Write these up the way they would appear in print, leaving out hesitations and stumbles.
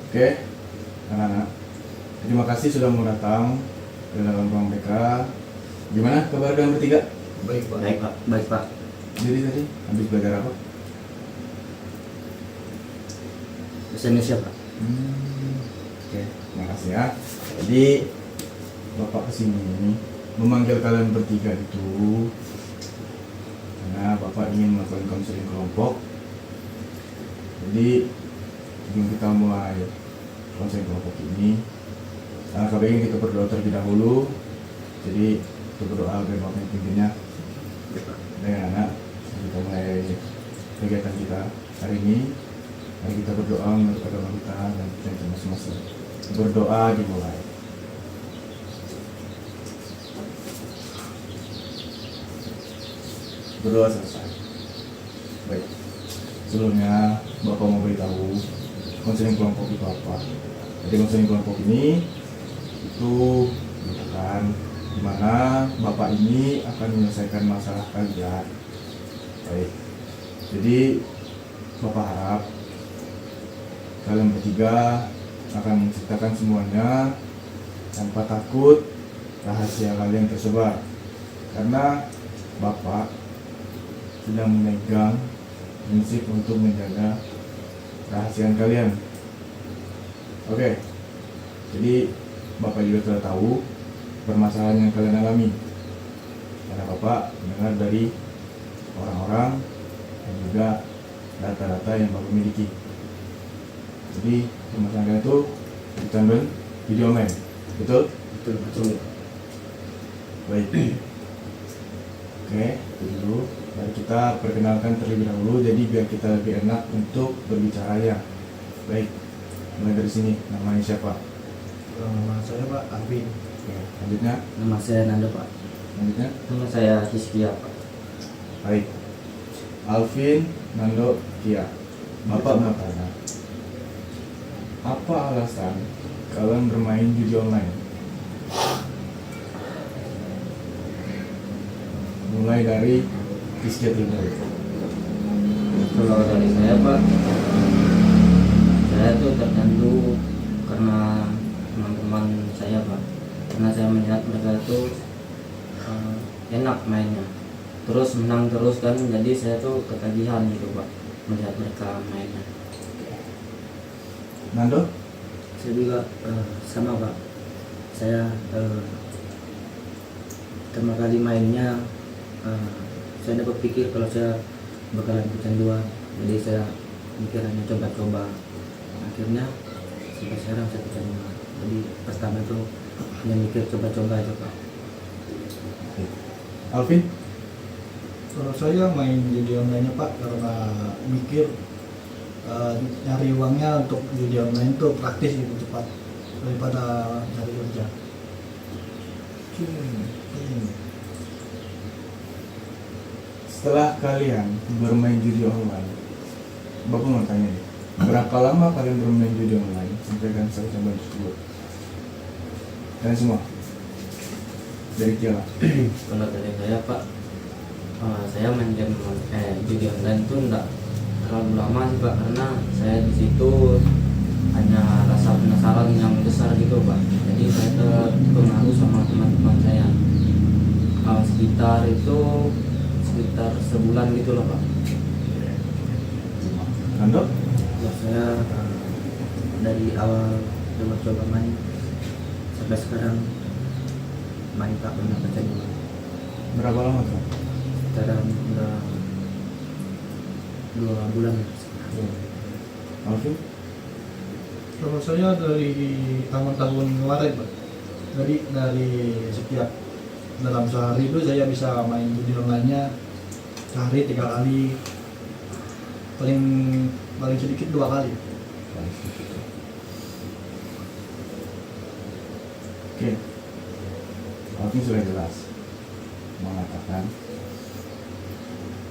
Oke, anak-anak, terima kasih sudah mau datang ke dalam ruang BK. Gimana kabar kalian bertiga? Baik Pak. Baik Pak, baik Pak. Jadi tadi habis belajar apa? Bahasa Indonesia Pak. Oke, terima kasih ya. Jadi Bapak kesini memanggil kalian bertiga itu karena Bapak ingin melakukan konseling kelompok. Jadi sebelum kita mulai konseling kelompok ini, alangkah baiknya kita berdoa terlebih dahulu. Jadi kita berdoa agar Bapak yang pimpinnya. Dengan anak, kita mulai kegiatan kita hari ini. Mari kita berdoa menurut agama kita dan kita masing-masing. Berdoa dimulai. Berdoa selesai. Baik. Sebelumnya Bapak mau beritahu konseling kelompok itu apa. Jadi konseling kelompok ini itu merupakan di mana Bapak ini akan menyelesaikan masalah kalian. Baik. Jadi Bapak harap kalian bertiga akan menceritakan semuanya tanpa takut rahasia kalian tersebar. Karena Bapak sedang memegang prinsip untuk menjaga rahasia kalian. Oke. Jadi Bapak juga sudah tahu permasalahan yang kalian alami. Karena Bapak mendengar dari orang-orang dan juga data-data yang Bapak miliki. Jadi permasalahan kalian itu dicantum video online, betul? Betul. Baik. Oke, itu dulu. Mari kita perkenalkan terlebih dahulu, jadi biar kita lebih enak untuk berbicara ya. Baik, mulai dari sini. Namanya siapa? Nama saya Pak Arvin. Oke, selanjutnya. Nama saya Nanda Pak. Selanjutnya. Nama saya Hizkia Pak. Baik. Alvin, Nando, Kia. Bapak mau tanya, apa alasan kalian bermain judi online? Mulai dari Rizky Timur. Kalau dari saya Pak, saya tuh tercandu karena teman-teman saya Pak. Karena saya melihat mereka itu enak mainnya, terus menang terus kan, jadi saya tuh ketagihan gitu Pak melihat mereka mainnya. Nando? Saya juga sama Pak. Saya pertama kali mainnya saya dapat pikir kalau saya bakalan kecanduan, jadi saya mikirnya coba-coba. Akhirnya sampai sekarang saya kecanduan. Jadi pertama itu hanya mikir coba-coba aja Pak. Alvin? Kalau saya main judi online Pak karena mikir nyari uangnya untuk judi online itu praktis gitu, cepat daripada cari kerja. Setelah kalian bermain judi online, Bapak mau tanya nih, berapa lama kalian bermain judi online sampai kalian sampai coba tersebut? Kalian semua? Dari Kia. Kalau dari saya Pak, saya main game judi online itu enggak terlalu lama sih Pak, karena saya di situ hanya rasa penasaran yang besar gitu Pak. Jadi saya terpengaruh sama teman-teman saya. Sekitar sebulan gitu loh Pak. Nando? Kalau saya dari awal coba-coba main sampai sekarang main Pak, pernah kecanduan. Berapa lama tuh? Sekarang udah 2 bulan. Alvin? Kalau saya dari tahun-tahun kemarin Pak. Jadi dari setiap dalam sehari itu saya bisa main judi online-nya sehari 3 kali, paling sedikit 2 kali. Oke. Alvin sudah jelas mengatakan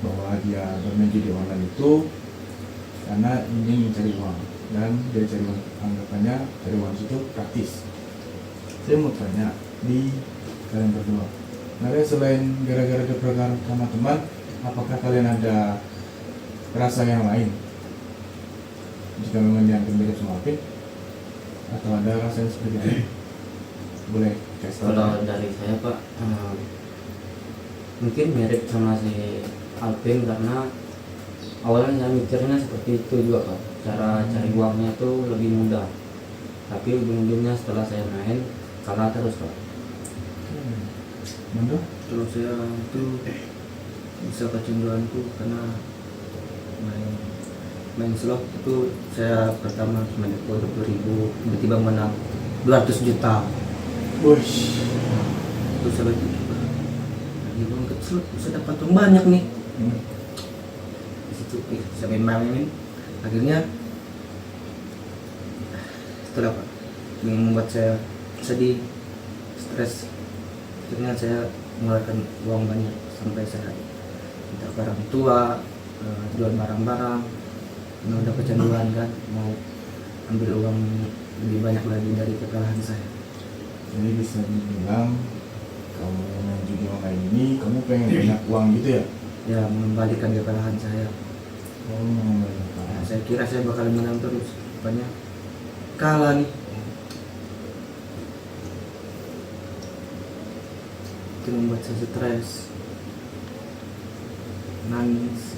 bahwa dia bermain judi online itu karena ingin mencari uang, dan dari cari uang, anggapannya cari uang itu praktis. Saya mau tanya di kalian berdua, nah selain gara-gara dipergara sama teman, apakah kalian ada rasa yang lain? Jika memang dianggap mirip sama Alvin, atau ada rasanya seperti itu? Boleh kasih tahu. Kalau dari saya Pak, mungkin mirip sama si Alvin karena awalnya saya mikirnya seperti itu juga Pak, cara cari uangnya tuh lebih mudah, tapi ujung-ujungnya setelah saya main kalah terus Pak. Mando? Kalau saya itu bisa kecanduanku karena main slot itu saya pertama cuma depo 20.000, tiba-tiba menang 200 juta. Wush. Terus saya pikir, lagi uang ke slot bisa dapat uang banyak nih. Di situ saya main, akhirnya setelah Pak yang membuat saya sedih, stres, akhirnya saya mengeluarkan uang banyak sampai saya minta barang tua, jual barang-barang, karena udah kecanduan kan, mau ambil uang lebih banyak lagi dari kekalahan saya. Jadi bisa dibilang kamu main judi online ini kamu pengen banyak uang gitu ya? Ya mengembalikan kekalahan saya. Oh, Nah, saya kira saya bakal menang terus, rupanya kalah nih. Itu membuat saya stres, nangis.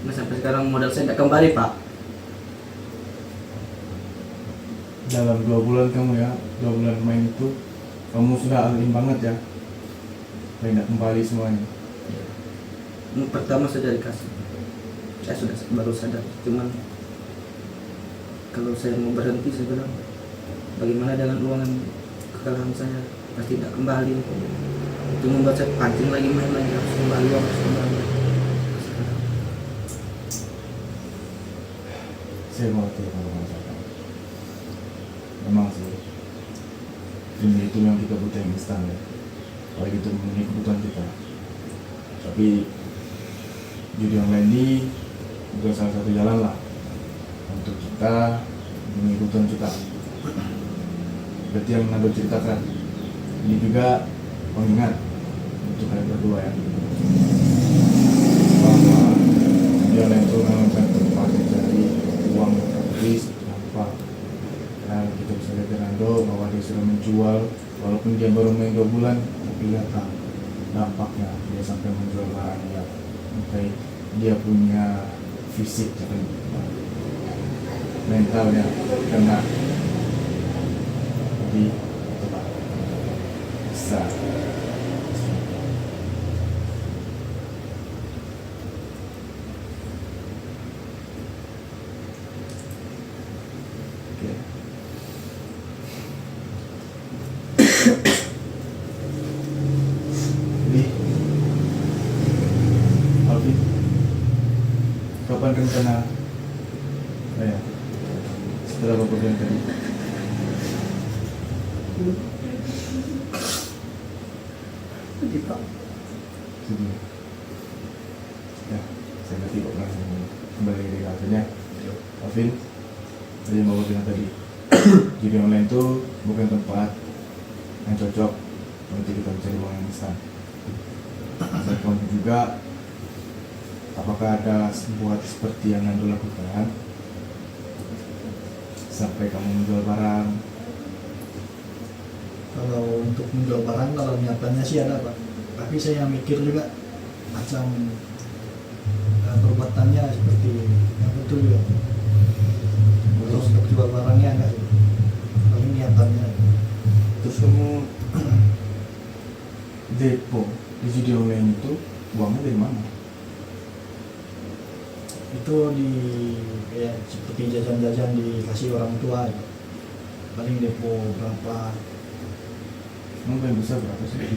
Nah sampai sekarang modal saya tidak kembali Pak. dalam 2 bulan kamu ya, 2 bulan main itu kamu sudah alim banget ya, tidak kembali semuanya. Pertama saya dikasih, saya sudah baru sadar, cuman kalau saya mau berhenti saya bilang bagaimana dengan uang yang kekalahan saya pasti tidak kembali. Itu membuat saya pancing lagi, main lagi, harus kembali uang, harus kembali. Saya mengerti kalau merasakan. Memang sih, ini itu yang kita butuh yang instan ya, kalau itu memenuhi kebutuhan kita. Tapi judi online ini bukan salah satu jalan lah untuk kita memenuhi kebutuhan kita. Berarti yang Nando ceritakan ini juga pengingat untuk kalian berdua ya, bahwa judi online itu memang bukan tempat mencari uang gratis tanpa. Dan kita bisa lihat Nando bahwa dia sudah menjual, walaupun dia baru main 2 bulan, tapi lihat dampaknya dia sampai menjual barangnya, sampai dia punya fisik jadi mentalnya kena. Jadi coba bisa. Oke. Jadi Alvin, kapan rencana saya setelah Bapak bilang tadi? Jadi Pak, Jadi ya, saya ngerti kok langsung kembali dari Alvinnya. Alvin, tadi yang Bapak bilang tadi, judi online itu bukan tempat yang cocok untuk kita mencari uang yang instan. Dan kamu juga, apakah ada buat seperti yang Nando lakukan sampai kamu menjual barang? kalau untuk menjual barang, kalau niatannya sih ada Pak, tapi saya mikir juga macam perbuatannya seperti yang betul juga. Terus untuk jual barangnya enggak sih, tapi niatannya. Terus kamu depo di judi online itu uangnya dari mana? Itu di kayak seperti jajan-jajan dikasih orang tua ya. Paling depo berapa, Kamu paling besar berapa sih?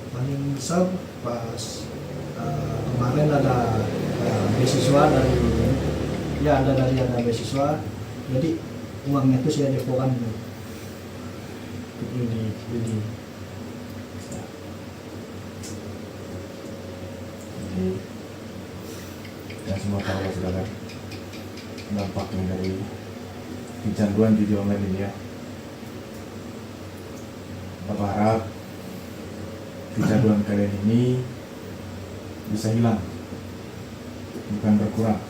paling besar pas kemarin ada beasiswa dari ada beasiswa, jadi uangnya itu saya depokan untuk beli. Jadi ya semua tahu lah saudara dampaknya dari kecanduan judi online ini ya. Bapak harap kecanduan kalian ini bisa hilang, bukan berkurang,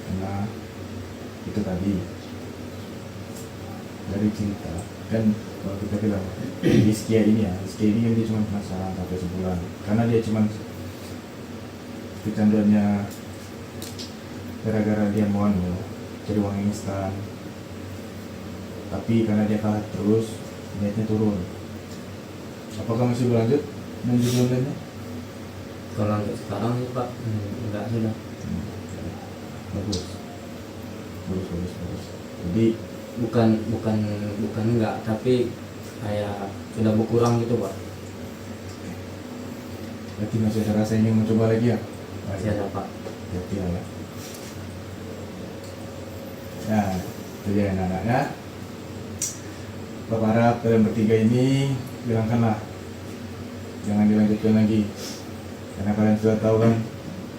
karena itu tadi dari cerita kan, kalau kita bilang Rizkia ini kan dia cuma penasaran sampai sebulan karena dia cuma kecanduannya gara-gara dia mau cari uang instan, tapi karena dia kalah terus niatnya turun. Apakah masih berlanjut main judi online-nya? Kalau untuk sekarang sih Pak, enggak sudah. Bagus. Jadi bukan enggak, tapi kayak sudah berkurang gitu Pak. berarti masih ada rasa ingin mencoba lagi ya? Masih ada Pak. Berarti ya. Ya, itu dia anak-anak ya. Bapak harap kalian bertiga ini hilangkanlah, jangan dilanjutkan lagi, karena kalian sudah tahu kan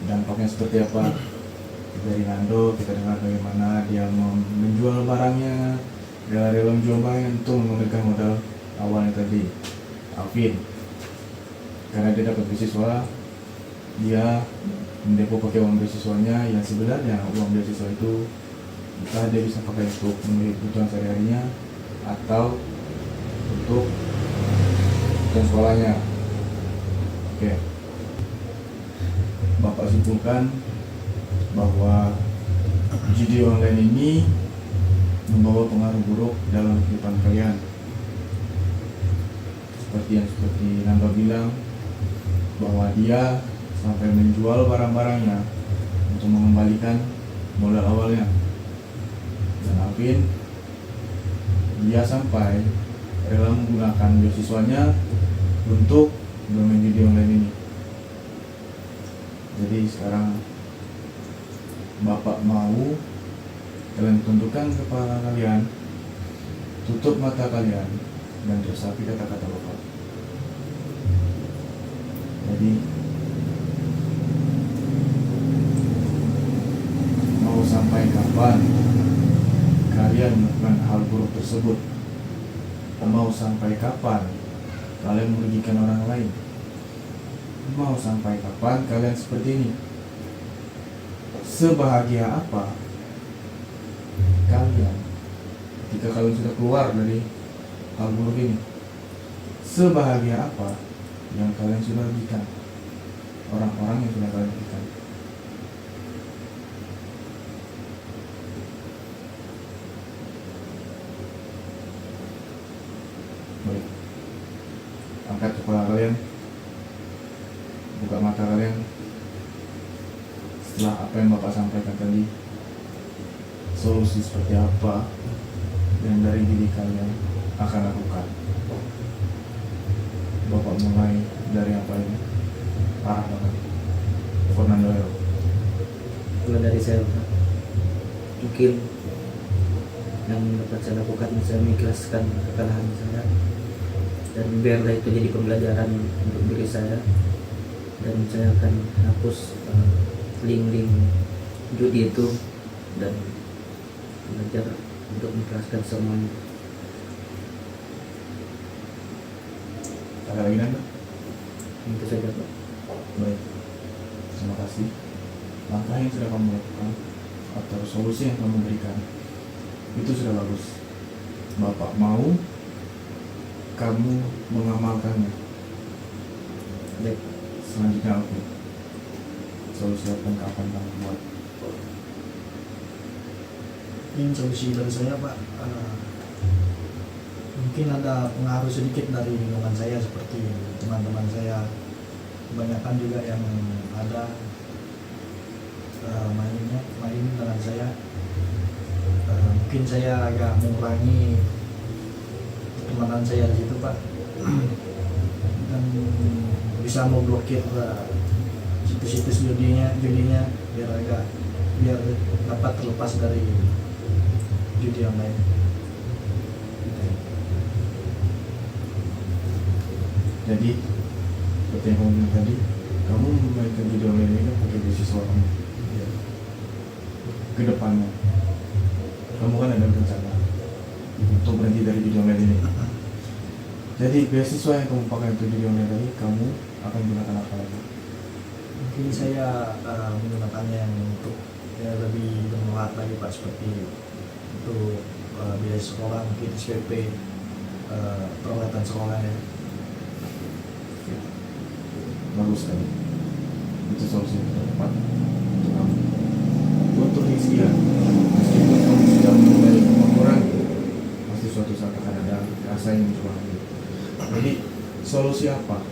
dampaknya seperti apa. Dari Nando kita dengar bagaimana dia menjual barangnya, rela-rela menjual barangnya untuk menggunakan modal awalnya tadi. Alvin, karena dia dapat beasiswa, dia mendepo pakai uang beasiswanya, yang sebenarnya uang beasiswa itu entah dia bisa pakai untuk memenuhi kebutuhan sehari-harinya atau untuk kebutuhan sekolahnya. Oke, Bapak simpulkan bahwa judi online ini membawa pengaruh buruk dalam kehidupan kalian. Seperti Nanda bilang, bahwa dia sampai menjual barang-barangnya untuk mengembalikan modal awalnya. Dan Alvin, dia sampai rela menggunakan beasiswanya untuk bermain judi online ini. Jadi sekarang Bapak mau kalian tundukkan kepala kalian, tutup mata kalian, dan resapi kata-kata Bapak. Jadi mau sampai kapan kalian melakukan hal buruk tersebut? Mau sampai kapan kalian merugikan orang lain? Mau sampai kapan kalian seperti ini? Sebahagia apa kalian ketika kalian sudah keluar dari hal buruk ini? Sebahagia apa yang kalian sudah rugikan orang-orang yang sudah kalian rugikan? Baik, angkat kepala kalian, buka mata kalian. Setelah apa yang Bapak sampaikan tadi, solusi seperti apa yang dari diri kalian akan lakukan? Bapak mulai dari apa ini? Parah banget. Fernando. Kalau dari saya Pak, mungkin yang dapat saya lakukan, saya mengikhlaskan kekalahan saya dan biarlah itu jadi pembelajaran untuk diri saya, dan saya akan hapus link-link judi itu dan belajar untuk mengikhlaskan semuanya. Ada lagi Nanda? Itu saja Pak. Baik, terima kasih. Langkah yang sudah kamu lakukan atau solusi yang kamu berikan itu sudah bagus. Bapak mau kamu mengamalkannya. Baik. Selanjutnya aku solusi apa yang kapan kamu buat? Ini solusi dari saya Pak, mungkin ada pengaruh sedikit dari lingkungan saya, seperti teman-teman saya kebanyakan juga yang ada main dengan saya. Mungkin saya agak mengurangi pertemanan saya di situ Pak, dan bisa memblokir situs-situs judinya biar dapat terlepas dari judi online. Jadi seperti yang kamu bilang tadi, kamu memainkan judi online ini kan pakai beasiswa kamu. Ya. Kedepannya kamu kan ada rencana untuk berhenti dari judi online ini. Jadi beasiswa yang kamu pakai untuk judi online tadi, kamu akan gunakan apa lagi? Mungkin saya menggunakannya yang untuk lebih bermanfaat lagi Pak, seperti untuk biaya sekolah, mungkin SPP, peralatan sekolahnya. Bagus sekali. Itu solusi yang tepat untuk kamu. Untuk Rizkia, meskipun kamu sudah mulai mengurangi, pasti suatu saat akan ada rasa yang muncul lagi. Jadi solusi apa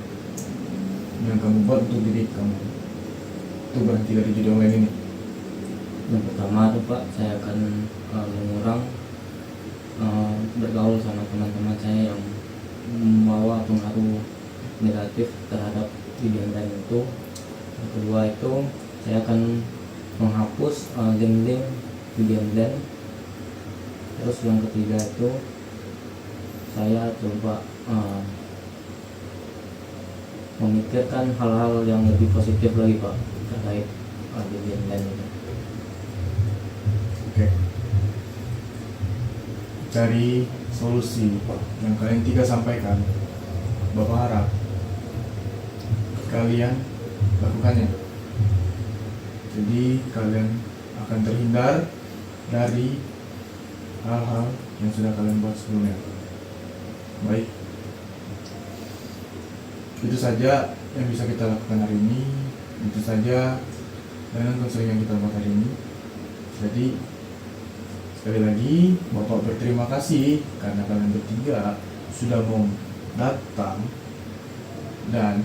yang kamu buat untuk diri kamu untuk berhenti dari judi online ini? Yang pertama tuh Pak, saya akan mengurang bergaul sama teman-teman saya yang membawa pengaruh negatif terhadap video online itu. Yang kedua itu saya akan menghapus link-link video online. Terus yang ketiga itu saya coba memikirkan hal-hal yang lebih positif lagi Pak terkait video online ini. Oke. Dari solusi yang kalian tiga sampaikan, Bapak harap kalian lakukannya. Jadi kalian akan terhindar dari hal-hal yang sudah kalian buat sebelumnya. Baik. Itu saja yang bisa kita lakukan hari ini. Itu saja dengan konseling yang kita buat hari ini. Jadi sekali lagi Bapak berterima kasih karena kalian bertiga sudah mau datang dan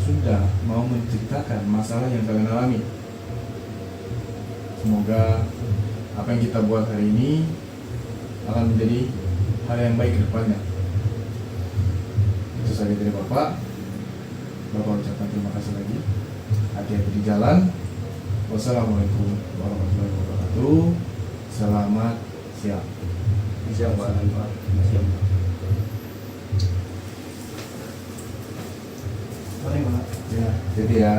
sudah mau menceritakan masalah yang kalian alami. Semoga apa yang kita buat hari ini akan menjadi hal yang baik ke depannya. Itu saja dari Bapak. Bapak ucapkan terima kasih lagi. Hati-hati di jalan. Wassalamualaikum warahmatullahi wabarakatuh. Selamat siang. Siap, Pak. Siap. Mari, Pak. Ya, jadi ya.